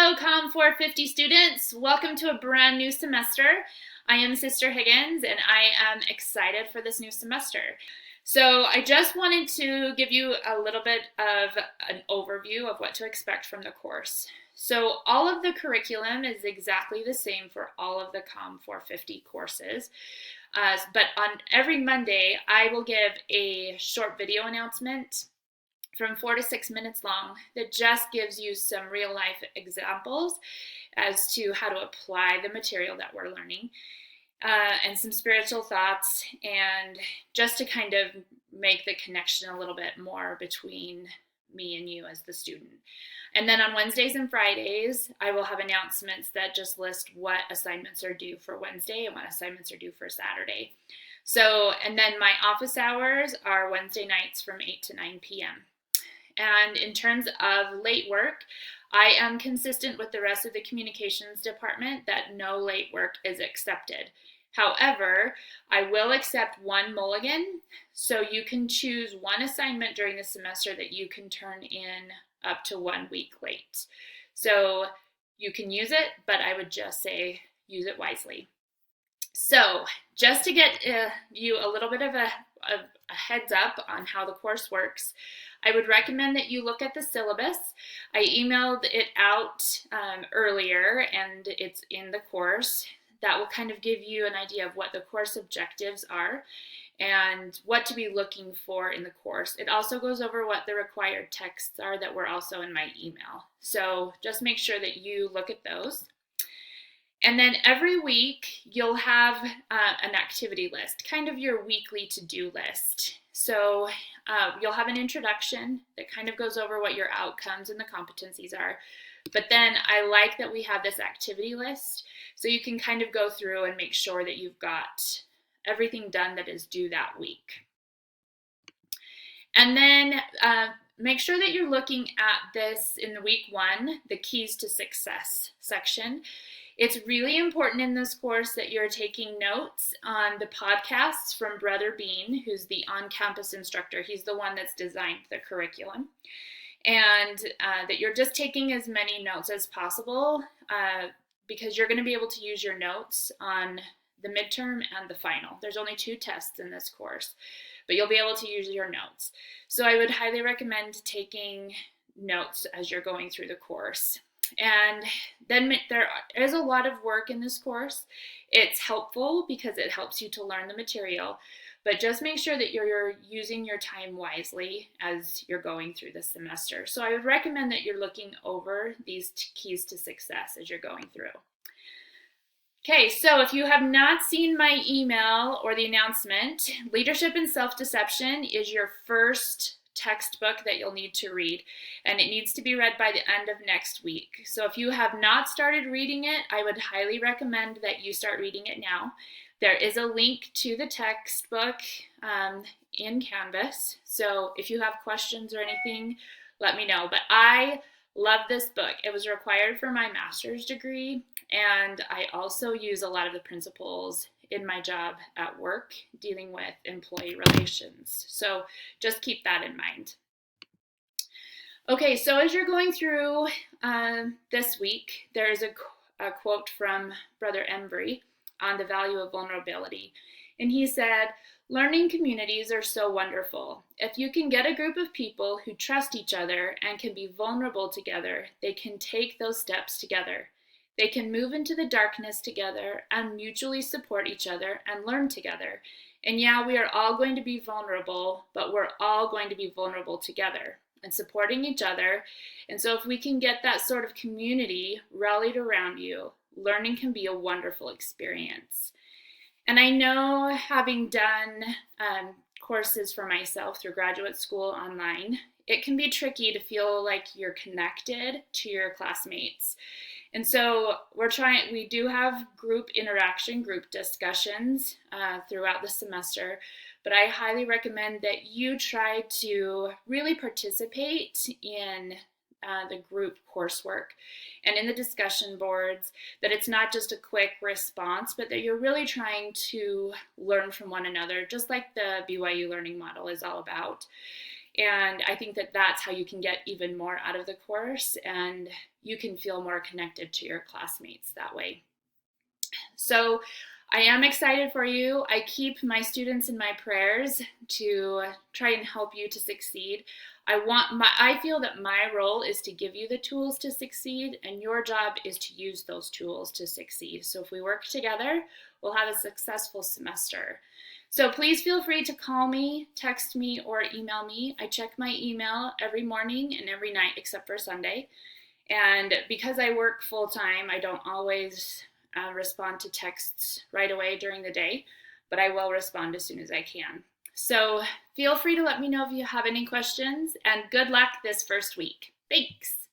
Hello, COMM 450 students. Welcome to a brand new semester. I am Sister Higgins, and I am excited for this new semester. So I just wanted to give you a little bit of an overview of what to expect from the course. So all of the curriculum is exactly the same for all of the COMM 450 courses. But on every Monday, I will give a short video announcement from 4 to 6 minutes long that just gives you some real life examples as to how to apply the material that we're learning, and some spiritual thoughts, and just to kind of make the connection a little bit more between me and you as the student. And then on Wednesdays and Fridays, I will have announcements that just list what assignments are due for Wednesday and what assignments are due for Saturday. So, and then my office hours are Wednesday nights from 8 to 9 p.m. And in terms of late work, I am consistent with the rest of the communications department that no late work is accepted. However, I will accept one mulligan, so you can choose one assignment during the semester that you can turn in up to 1 week late. So you can use it, but I would just say use it wisely. So just to get you a little bit of a heads up on how the course works, I would recommend that you look at the syllabus. I emailed it out earlier, and it's in the course. That will kind of give you an idea of what the course objectives are and what to be looking for in the course. It also goes over what the required texts are that were also in my email. So just make sure that you look at those. And then every week you'll have an activity list, kind of your weekly to-do list. So you'll have an introduction that kind of goes over what your outcomes and the competencies are. But then I like that we have this activity list, so you can kind of go through and make sure that you've got everything done that is due that week. And then make sure that you're looking at this in the week 1, the keys to success section. It's really important in this course that you're taking notes on the podcasts from Brother Bean, who's the on-campus instructor. He's the one that's designed the curriculum. And that you're just taking as many notes as possible because you're going to be able to use your notes on the midterm and the final. There's only 2 tests in this course, but you'll be able to use your notes. So I would highly recommend taking notes as you're going through the course. And then there is a lot of work in this course. It's helpful because it helps you to learn the material, but just make sure that you're using your time wisely as you're going through the semester. So I would recommend that you're looking over these keys to success as you're going through. Okay, so if you have not seen my email or the announcement, Leadership and Self-Deception is your first textbook that you'll need to read, and it needs to be read by the end of next week. So if you have not started reading it, I would highly recommend that you start reading it now. There is a link to the textbook in Canvas, so if you have questions or anything, let me know. But I love this book. It was required for my master's degree, and I also use a lot of the principles in my job at work dealing with employee relations. So just keep that in mind. Okay, so as you're going through this week, there's a quote from Brother Embry on the value of vulnerability. And he said, "Learning communities are so wonderful. If you can get a group of people who trust each other and can be vulnerable together, they can take those steps together. They can move into the darkness together and mutually support each other and learn together. And yeah, we are all going to be vulnerable, but we're all going to be vulnerable together and supporting each other. And so if we can get that sort of community rallied around you, learning can be a wonderful experience." And I know, having done courses for myself through graduate school online, it can be tricky to feel like you're connected to your classmates. And so we do have group interaction, group discussions throughout the semester, but I highly recommend that you try to really participate in the group coursework and in the discussion boards, that it's not just a quick response, but that you're really trying to learn from one another, just like the BYU learning model is all about. And I think that that's how you can get even more out of the course, and you can feel more connected to your classmates that way. So I am excited for you. I keep my students in my prayers to try and help you to succeed. I feel that my role is to give you the tools to succeed, and your job is to use those tools to succeed. So if we work together, we'll have a successful semester. So please feel free to call me, text me, or email me. I check my email every morning and every night except for Sunday. And because I work full time, I don't always respond to texts right away during the day, but I will respond as soon as I can. So feel free to let me know if you have any questions, and good luck this first week. Thanks.